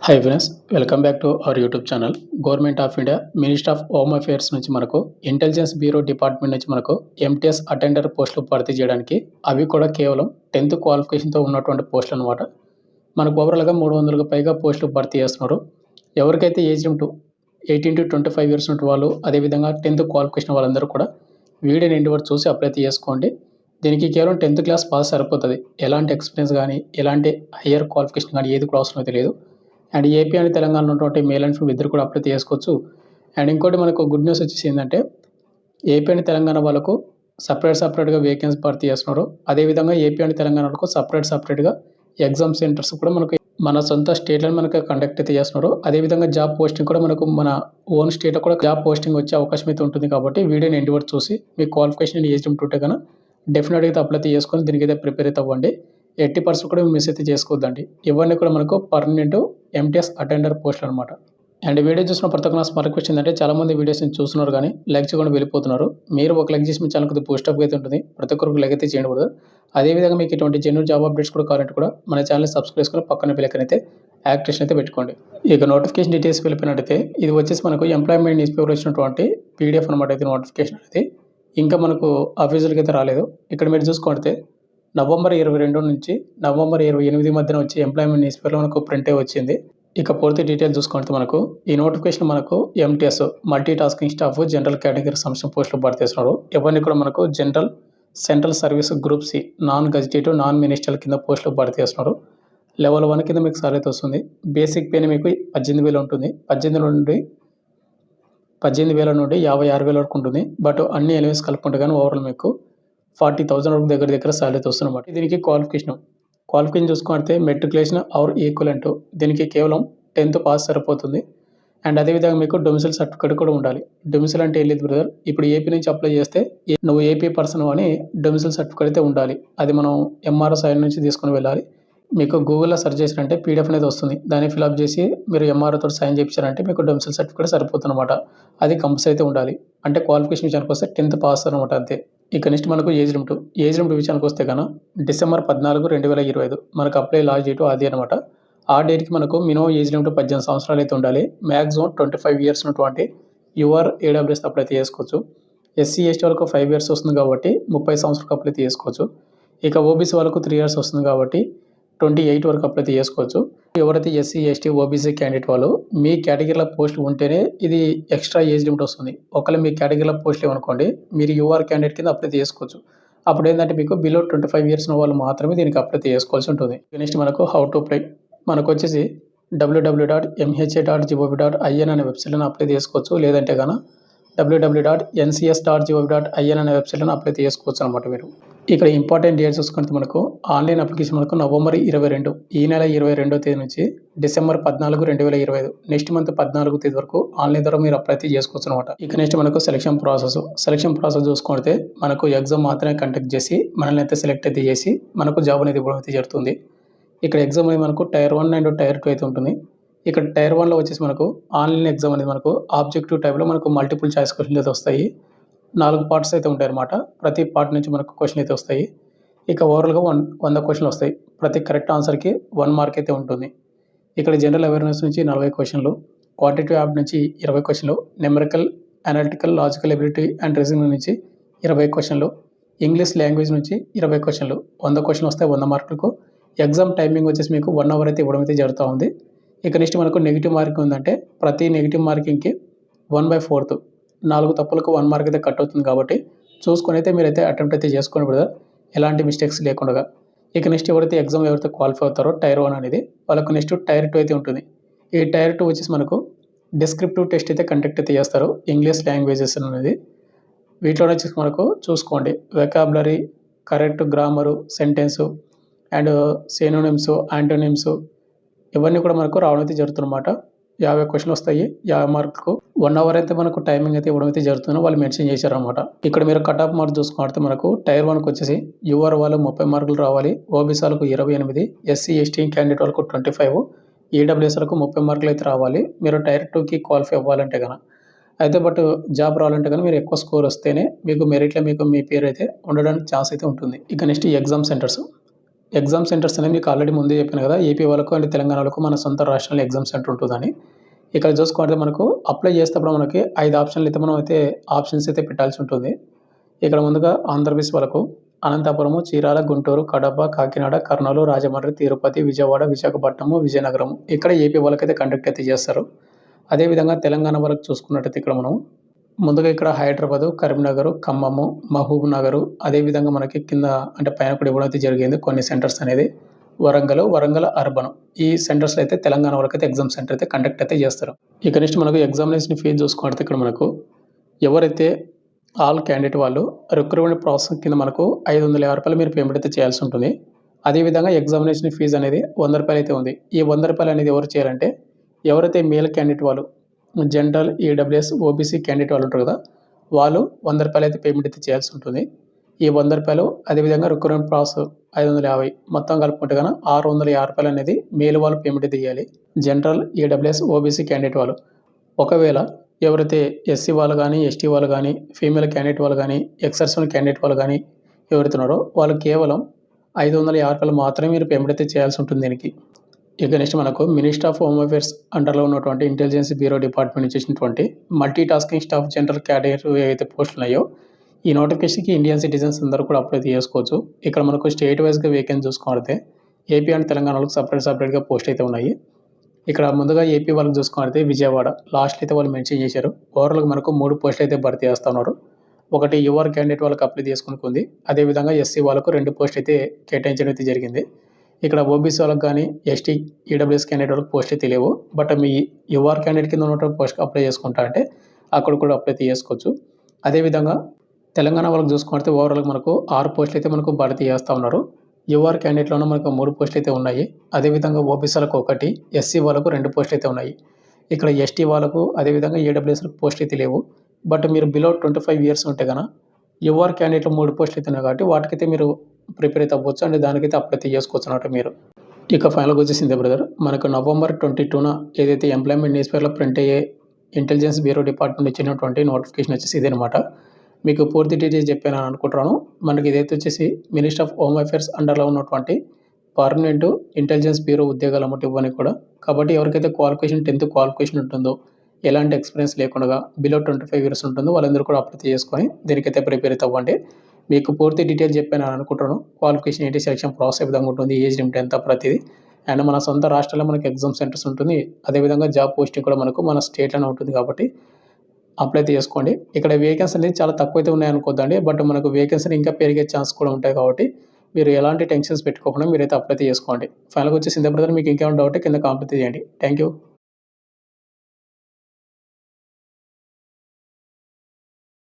Hi friends, welcome back to our YouTube channel. Government of India ministry of home affairs నుంచి మనకు intelligence bureau department నుంచి మనకు MTS attender పోస్టులు భర్తీ చేయడానికి అవి కూడా కేవలం 10th క్వాలిఫికేషన్తో ఉన్నటువంటి పోస్టులు అనమాట. మనకు ఓవరాల్గా 300కు పైగా పోస్టులు భర్తీ చేస్తున్నారు. ఎవరికైతే ఏజ్ లిమిట్ 18 to 25 ఇయర్స్ ఉన్న వాళ్ళు, అదేవిధంగా 10th క్వాలిఫికేషన్ వాళ్ళందరూ కూడా వీడియోని ఎండ్ వరకు చూసి అప్లై చేసుకోండి. దీనికి కేవలం 10th క్లాస్ పాస్ సరిపోతుంది. ఎలాంటి ఎక్స్పీరియన్స్ కానీ, ఎలాంటి హయ్యర్ క్వాలిఫికేషన్ కానీ ఏది కూడా అవసరం తెలియదు. అండ్ ఏపీ అండ్ తెలంగాణలో ఉన్నటువంటి మేల్ అండ్ ఫీమేల్ ఇద్దరు కూడా అప్లై చేసుకోవచ్చు. అండ్ ఇంకోటి మనకు గుడ్ న్యూస్ వచ్చేసి ఏంటంటే, ఏపీ అండ్ తెలంగాణ వాళ్ళకు సపరేట్గా వేకెన్సీ భర్తీ చేస్తున్నారు. అదేవిధంగా ఏపీ అండ్ తెలంగాణ వాళ్ళకు సపరేట్గా ఎగ్జామ్ సెంటర్స్ కూడా మనకు మన సొంత స్టేట్లో మనకు కండక్ట్ అయితే చేస్తున్నారు. అదేవిధంగా జాబ్ పోస్టింగ్ కూడా మనకు మన ఓన్ స్టేట్లో కూడా జాబ్ పోస్టింగ్ వచ్చే అవకాశం అయితే ఉంటుంది. కాబట్టి వీడియోని ఎండ్ వరకు చూసి మీ క్వాలిఫికేషన్ ఏజ్ ఉంటుంటే కన్నా డెఫినెట్గా అప్లై చేసుకొని దీనికైతే ప్రిపేర్ అయితే అవ్వండి. 80% కూడా మిస్ అయితే చేసుకోవద్దండి. ఇవన్నీ కూడా మనకు పర్మనెంట్ ఎంటీఎస్ అటెండర్ పోస్టులు అనమాట. అండ్ వీడియో చూసిన ప్రతి ఒక్క నా స్మార్ట్ రిక్వెస్ట్ ఏంటంటే, చాలామంది వీడియోస్ని చూస్తున్నారు కానీ లైక్ చేయకుండా వెళ్ళిపోతున్నారు. మీరు ఒక లైక్ చేసి మీ ఛానల్ కొద్దిగా బూస్టప్ అయితే ఉంటుంది. ప్రతి ఒక్కరికి లైక్ అయితే చేయకూడదు. అదేవిధంగా మీకు ఇటువంటి జెన్యూన్ జాబ్ అప్డేట్స్ కూడా కావాలంటే కూడా మన ఛానల్ని సబ్స్క్రైబ్ చేసుకుని పక్కన బెల్ ఐకాన్ అయితే యాక్టివేషన్ అయితే పెట్టుకోండి. ఇక నోటిఫికేషన్ డీటెయిల్స్ వెళ్ళిపోయినట్టయితే, ఇది వచ్చేసి మనకు ఎంప్లాయ్మెంట్ న్యూస్ పేపర్ వచ్చినటువంటి పీడిఎఫ్ అనమాట. అయితే నోటిఫికేషన్ అనేది ఇంకా మనకు అఫీషియల్గా అయితే రాలేదు. ఇక్కడ మీరు చూసుకుంటే నవంబర్ 22 నుంచి నవంబర్ 28 మధ్యన వచ్చి ఎంప్లాయ్మెంట్ న్యూస్ పేపర్లో మనకు ప్రింట్ అయి వచ్చింది. ఇక పూర్తి డీటెయిల్స్ చూసుకుంటే మనకు ఈ నోటిఫికేషన్ మనకు MTS multi tasking staff general category సంస్థ పోస్టులు భర్తీ చేస్తున్నారు. ఇవన్నీ కూడా మనకు general central service group C non gazetted non ministerial కింద పోస్టులు భర్తీ చేస్తున్నారు. లెవెల్ 1 కింద మీకు సాలరీ అయితే వస్తుంది. బేసిక్ పే మీకు 18,000 ఉంటుంది. 18,000 నుండి 56,000 వరకు ఉంటుంది. బట్ అన్ని ఎలిమెంట్స్ కలుపుకుంటే కానీ ఓవరాల్ మీకు 40,000 వరకు దగ్గర సాలరీ అయితే వస్తుందన్నమాట. దీనికి క్వాలిఫికేషన్ చూసుకుంటే మెట్రికులేషన్ ఆర్ ఈక్వలెంట్, దీనికి కేవలం 10th పాస్ సరిపోతుంది. అండ్ అదేవిధంగా మీకు డొమిసైల్ సర్టిఫికేట్ కూడా ఉండాలి. డొమిసైల్ అంటే వెళ్ళేది బ్రదర్, ఇప్పుడు ఏపీ నుంచి అప్లై చేస్తే నువ్వు ఏపీ పర్సన్ అని డొమిసైల్ సర్టిఫికేట్ అయితే ఉండాలి. అది మనం ఎంఆర్ఓ సైడ్ నుంచి తీసుకొని వెళ్ళాలి. మీకు గూగుల్లో సెర్చ్ చేసినంటే పీడిఎఫ్ అనేది వస్తుంది. దాన్ని ఫిల్అప్ చేసి మీరు ఎంఆర్ఓతో సైన్ చేయించారంటే మీకు డొమిసైల్ సర్టిఫికేట్ సరిపోతుందన్నమాట. అది కంపల్సరీ అయితే ఉండాలి. అంటే క్వాలిఫికేషన్ విషయానికి వస్తే 10th పాస్ అనమాట, అంతే. ఇక నెక్స్ట్ మనకు ఏజ్ లిమిట్ విషయానికి వస్తే కన్నా డిసెంబర్ 14, 2025 మనకు అప్లై లాస్ట్ డేట్ అది అనమాట. ఆ డేట్కి మనకు మినిమం ఏజ్ లిమిట్ 18 సంవత్సరాలు అయితే ఉండాలి. మ్యాక్సిమం 25 ఇయర్స్ ఉన్నటువంటి యువర్ ఏడబ్ల్యూఎస్ అప్లై అయితే చేసుకోవచ్చు. ఎస్సీ ఎస్టీ వాళ్ళకు 5 ఇయర్స్ వస్తుంది కాబట్టి 30 సంవత్సరాలకు అప్లై అయితే చేసుకోవచ్చు. ఇక ఓబీసీ వాళ్ళకు 3 ఇయర్స్ వస్తుంది కాబట్టి 28 వరకు అప్లై అయితే చేసుకోవచ్చు. ఎవరైతే ఎస్సీ ఎస్టీ ఓబీసీ క్యాండిడేట్ వాళ్ళు మీ కేటగిరీలో పోస్ట్ ఉంటేనే ఇది ఎక్స్ట్రా ఏజ్ లిమిట్ వస్తుంది. ఒకవేళ మీ కేటగిరీలో పోస్ట్ లేవనుకోండి, మీరు యూఆర్ క్యాండిడేట్ కింద అప్లై చేసుకోవచ్చు. అప్పుడు ఏంటంటే మీకు బిలో 25 ఇయర్స్ ఉన్న వాళ్ళు మాత్రమే దీనికి అప్లై చేసుకోవాల్సి ఉంటుంది. నెక్స్ట్ మనకు హౌ టు అప్లై మనకు వచ్చేసి www.mha.gov.in అనే వెబ్సైట్లో అప్లై చేసుకోవచ్చు. లేదంటే కనుక www.ncs.gov.in అనే వెబ్సైట్లో అప్లై చేసుకోవచ్చు అనమాట. మీరు ఇక్కడ ఇంపార్టెంట్ డేట్స్ చూసుకుంటే మనకు ఆన్లైన్ అప్లికేషన్ మనకు నవంబర్ 22 ఈ నెల 22వ తేదీ నుంచి డిసెంబర్ 14, 2025 నెక్స్ట్ మంత్ 14వ తేదీ వరకు ఆన్లైన్ ద్వారా మీరు అప్లై చేసుకోవచ్చు అనమాట. ఇక నెక్స్ట్ మనకు సెలక్షన్ ప్రాసెస్ చూసుకుంటే మనకు ఎగ్జామ్ మాత్రమే కండక్ట్ చేసి మనల్ని అయితే సెలెక్ట్ అయితే చేసి మనకు జాబ్ అనేది ఇవ్వడం అయితే జరుగుతుంది. ఇక్కడ ఎగ్జామ్ అనేది మనకు టైర్ 1 అండ్ టైర్ 2 అయితే ఉంటుంది. ఇక్కడ టైర్ 1లో వచ్చేసి మనకు ఆన్లైన్ ఎగ్జామ్ అనేది మనకు ఆబ్జెక్టివ్ టైప్లో మనకు మల్టిపుల్ చాయిస్ క్వశ్చన్లు అయితే వస్తాయి. 4 పార్ట్స్ అయితే ఉంటాయి అన్నమాట. ప్రతి పార్ట్ నుంచి మనకు క్వశ్చన్ అయితే వస్తాయి. ఇక ఓవరాల్గా 100 క్వశ్చన్లు వస్తాయి. ప్రతి కరెక్ట్ ఆన్సర్కి 1 మార్క్ అయితే ఉంటుంది. ఇక్కడ జనరల్ అవేర్నెస్ నుంచి 40 క్వశ్చన్లు, క్వాంటిటివ్ యాప్ట్ నుంచి 20 క్వశ్చన్లు, numerical, analytical, logical ability and reasoning నుంచి 20 క్వశ్చన్లు, ఇంగ్లీష్ లాంగ్వేజ్ నుంచి 20 క్వశ్చన్లు. 100 క్వశ్చన్లు వస్తాయి 100 మార్కులకు. ఎగ్జామ్ టైమింగ్ వచ్చేసి మీకు 1 అవర్ అయితే ఇవ్వడం అయితే జరుగుతూ ఉంది. ఇక నెక్స్ట్ మనకు నెగిటివ్ మార్కింగ్ ఉందంటే ప్రతి నెగిటివ్ మార్కింగ్కి 1/4 4 తప్పులకు 1 మార్క్ అయితే కట్ అవుతుంది. కాబట్టి చూసుకొని అయితే మీరైతే అటెంప్ట్ అయితే చేసుకోండి బ్రదర్, ఎలాంటి మిస్టేక్స్ లేకుండా. ఇక నెక్స్ట్ ఎవరైతే క్వాలిఫై అవుతారో టైర్ 1 అనేది వాళ్ళకు నెక్స్ట్ టైర్ 2 అయితే ఉంటుంది. ఈ టైర్ 2 వచ్చేసి మనకు డిస్క్రిప్టివ్ టెస్ట్ అయితే కండక్ట్ అయితే చేస్తారు. ఇంగ్లీష్ లాంగ్వేజెస్ అనేది వీటిలో వచ్చేసి మనకు చూసుకోండి vocabulary, correct grammar, sentence and synonyms, antonyms ఇవన్నీ కూడా మనకు రావడం అయితే జరుగుతుందన్నమాట. 50 క్వశ్చన్లు వస్తాయి 50 మార్కులకు. 1 అవర్ అయితే మనకు టైమింగ్ అయితే ఇవ్వడం అయితే జరుగుతుందో వాళ్ళు మెన్షన్ చేశారనమాట. ఇక్కడ మీరు కట్ ఆఫ్ మార్క్స్ చూసుకుంటే మనకు టైర్ 1కి వచ్చేసి యూఆర్ వాళ్ళు 30 మార్కులు రావాలి, ఓబీసీ వాళ్ళకు 28, ఎస్సీ ఎస్టీ క్యాండిడేట్ వాళ్ళకు 25, ఈడబ్ల్యూఎస్ వాళ్ళకు 30 మార్కులు అయితే రావాలి మీరు టైర్ 2కి క్వాలిఫై అవ్వాలంటే కనుక. అయితే బట్ జాబ్ రావాలంటే కానీ మీరు ఎక్కువ స్కోర్ వస్తేనే మీకు మెరిట్లో మీ పేరు అయితే ఉండడానికి ఛాన్స్ అయితే ఉంటుంది. ఇక next exam centres exam centres అనేవి మీకు ఆల్రెడీ ముందే చెప్పాను కదా! ఏపీ వాళ్ళకు అండ్ తెలంగాణ వాళ్ళకు మన సొంత రాష్ట్రాల్లో ఎగ్జామ్ సెంటర్ ఉంటుందని. ఇక్కడ చూసుకుంటే మనకు అప్లై చేసేటప్పుడు మనకి 5 ఆప్షన్లు అయితే మనం అయితే ఆప్షన్స్ అయితే పెట్టాల్సి ఉంటుంది. ఇక్కడ ముందుగా ఆంధ్రప్రదేశ్ వాళ్ళకు అనంతపురము, చీరాల, గుంటూరు, కడప, కాకినాడ, కర్నూలు, రాజమండ్రి, తిరుపతి, విజయవాడ, విశాఖపట్నము, విజయనగరం ఇక్కడ ఏపీ వాళ్ళకైతే కండక్ట్ అయితే చేస్తారు. అదేవిధంగా తెలంగాణ వాళ్ళకి చూసుకున్నట్టయితే ఇక్కడ మనం ముందుగా ఇక్కడ హైదరాబాదు, కరీంనగర్, ఖమ్మము, మహబూబ్ నగరు అదేవిధంగా మనకి కింద అంటే పైన కూడా ఇవ్వడం అయితే జరిగింది కొన్ని సెంటర్స్ అనేది. వరంగల్ అర్బన్ ఈ సెంటర్స్‌లో అయితే తెలంగాణ వాళ్ళకైతే ఎగ్జామ్ సెంటర్ అయితే కండక్ట్ అయితే చేస్తారు. ఇక నెక్స్ట్ మనకు ఎగ్జామినేషన్ ఫీజు చూసుకుంటే ఇక్కడ మనకు ఎవరైతే ఆల్ క్యాండిడేట్ వాళ్ళు రిక్రూట్మెంట్ ప్రాసెస్ కింద మనకు రూ. 550 మీరు పేమెంట్ అయితే చేయాల్సి ఉంటుంది. అదేవిధంగా ఎగ్జామినేషన్ ఫీజు అనేది రూ. 100 అయితే ఉంది. ఈ రూ. 100 అనేది ఎవరు చేయాలంటే ఎవరైతే మేల్ క్యాండిడేట్ వాళ్ళు జనరల్, ఈడబ్ల్యూఎస్, ఓబీసీ క్యాండిడేట్ వాళ్ళు ఉంటారు కదా! వాళ్ళు రూ. 100 అయితే పేమెంట్ అయితే చేయాల్సి ఉంటుంది. ఈ రూ. 100 అదేవిధంగా రిక్రూట్మెంట్ ప్రాసెస్ 550 మొత్తం కలుపుకుంటే గన రూ. 650 అనేది మేల్ వాళ్ళు పేమెంట్ అయితే చేయాలి. జనరల్, ఈడబ్ల్యూఎస్, ఓబీసీ క్యాండిడేట్ వాళ్ళు. ఒకవేళ ఎవరైతే ఎస్సీ వాళ్ళు గానీ, ఎస్టీ వాళ్ళు గానీ, ఫీమేల్ క్యాండిడేట్ వాళ్ళు గానీ, ఎక్స్ సర్వీస్‌మెన్ క్యాండిడేట్ వాళ్ళు గానీ ఎవరైతే ఉన్నారో వాళ్ళు కేవలం రూ. 550 మాత్రమే మీరు పేమెంట్ అయితే చేయాల్సి ఉంటుంది దీనికి. ఇక నెక్స్ట్ మనకు మినిస్ట్రీ ఆఫ్ హోమ్ అఫైర్స్ అండర్‌లో ఉన్నటువంటి ఇంటెలిజెన్స్ బ్యూరో డిపార్ట్మెంట్ నుంచి వచ్చినటువంటి multi tasking staff general cadre ఏవైతే పోస్టులు ఉన్నాయో ఈ నోటిఫికేషన్‌కి ఇండియన్ సిటిజన్స్ అందరూ కూడా అప్లై చేసుకోవచ్చు. ఇక్కడ మనకు స్టేట్ వైస్‌గా వేకెన్సీ చూసుకుంటే ఏపీ అండ్ తెలంగాణ వాళ్ళకి సెపరేట్‌గా పోస్ట్ అయితే ఉన్నాయి. ఇక్కడ ముందుగా ఏపీ వాళ్ళకి చూసుకుంటే విజయవాడ లాస్ట్‌లో అయితే వాళ్ళు మెన్షన్ చేశారు. ఓవరాల్‌గా మనకు 3 పోస్టులు అయితే భర్తీ చేస్తున్నారు. ఒకటి యూఆర్ క్యాండిడేట్ వాళ్ళకి అప్లై చేసుకోనికి ఉంది. అదేవిధంగా ఎస్సీ వాళ్ళకు 2 పోస్టులు అయితే కేటాయించడం అయితే జరిగింది. ఇక్కడ ఓబీసీ వాళ్ళకి గానీ, ఎస్టీ, ఈడబ్ల్యూఎస్ క్యాండిడేట్ వాళ్ళకి పోస్ట్ అయితే లేవు. బట్ మీ యూఆర్ క్యాండిడేట్ కింద ఉన్నటువంటి పోస్ట్‌కి అప్లై చేసుకుంటా అంటే అక్కడ కూడా అప్లై అయితే చేసుకోవచ్చు. అదేవిధంగా తెలంగాణ వాళ్ళకి చూసుకుంటే ఓవరాల్‌గా మనకు 6 పోస్టులు అయితే మనకు భర్తీ చేస్తా ఉన్నారు. యూఆర్ క్యాండిడేట్‌లోనే మనకు 3 పోస్టులు అయితే ఉన్నాయి. అదేవిధంగా ఓబీసీ వాళ్ళకు 1, ఎస్సీ వాళ్ళకు 2 పోస్టులు అయితే ఉన్నాయి. ఇక్కడ ఎస్టీ వాళ్ళకు అదేవిధంగా ఈడబ్ల్యూఎస్‌లకు పోస్టులు అయితే లేవు. బట్ మీరు బిలో 25 ఇయర్స్ ఉంటే గన యూఆర్ క్యాండిడేట్‌లో 3 పోస్టులు అయితే ఉన్నాయి కాబట్టి వాటికైతే మీరు ప్రిపేర్ అయితే అవ్వచ్చు అండ్ దానికైతే అప్లై అయితే చేసుకోవచ్చు అన్నమాట మీరు. ఇక ఫైనల్‌గా వచ్చేసి ఇంతే బ్రదర్. మనకు నవంబర్ 22న ఏదైతే ఎంప్లాయ్‌మెంట్ న్యూస్ పేపర్‌లో ప్రింట్ అయ్యే ఇంటెలిజెన్స్ బ్యూరో డిపార్ట్మెంట్ ఇచ్చినటువంటి నోటిఫికేషన్ వచ్చేసి ఇదనమాట. మీకు పూర్తి డీటెయిల్స్ చెప్పానని అనుకుంటున్నాను. మనకి ఇదైతే వచ్చేసి మినిస్ట్రీ ఆఫ్ హోమ్ అఫైర్స్ అండర్‌లో ఉన్నటువంటి పర్మనెంట్ ఇంటెలిజెన్స్ బ్యూరో ఉద్యోగాలు అన్నమాట ఇవన్నీ కూడా. కాబట్టి ఎవరికైతే క్వాలిఫికేషన్ 10th క్వాలిఫికేషన్ ఉంటుందో, ఎలాంటి ఎక్స్‌పీరియన్స్ లేకుండా బిలో 25 ఇయర్స్ ఉంటుందో వాళ్ళందరూ కూడా అప్లై చేసుకొని దీనికైతే ప్రిపేర్ అయితే అవ్వండి. మీకు పూర్తి డీటెయిల్స్ చెప్పానని అనుకుంటున్నాను. క్వాలిఫికేషన్ ఏంటి, సెలక్షన్ ప్రాసెస్ ఏ విధంగా ఉంటుంది, ఏజ్ లిమిట్ ఎంత ప్రతిదీ. అండ్ మన సొంత రాష్ట్రాల్లో మనకి ఎగ్జామ్ సెంటర్స్ ఉంటుంది. అదేవిధంగా జాబ్ పోస్టింగ్ కూడా మనకు మన స్టేట్‌లోనే ఉంటుంది కాబట్టి అప్లై అయితే చేసుకోండి. ఇక్కడ వేకెన్సీ అనేది చాలా తక్కువైతే ఉన్నాయనుకోద్దండి. బట్ మనకు వేకెన్సీలు ఇంకా పెరిగే ఛాన్స్ కూడా ఉంటాయి కాబట్టి మీరు ఎలాంటి టెన్షన్స్ పెట్టుకోకుండా మీరైతే అప్లై అయితే చేసుకోండి. ఫైనల్‌గా వచ్చేసి ఇంతే బ్రదర్. మీకు ఇంకేమైనా డౌట్ కింద కామెంట్ చేయండి. Thank you.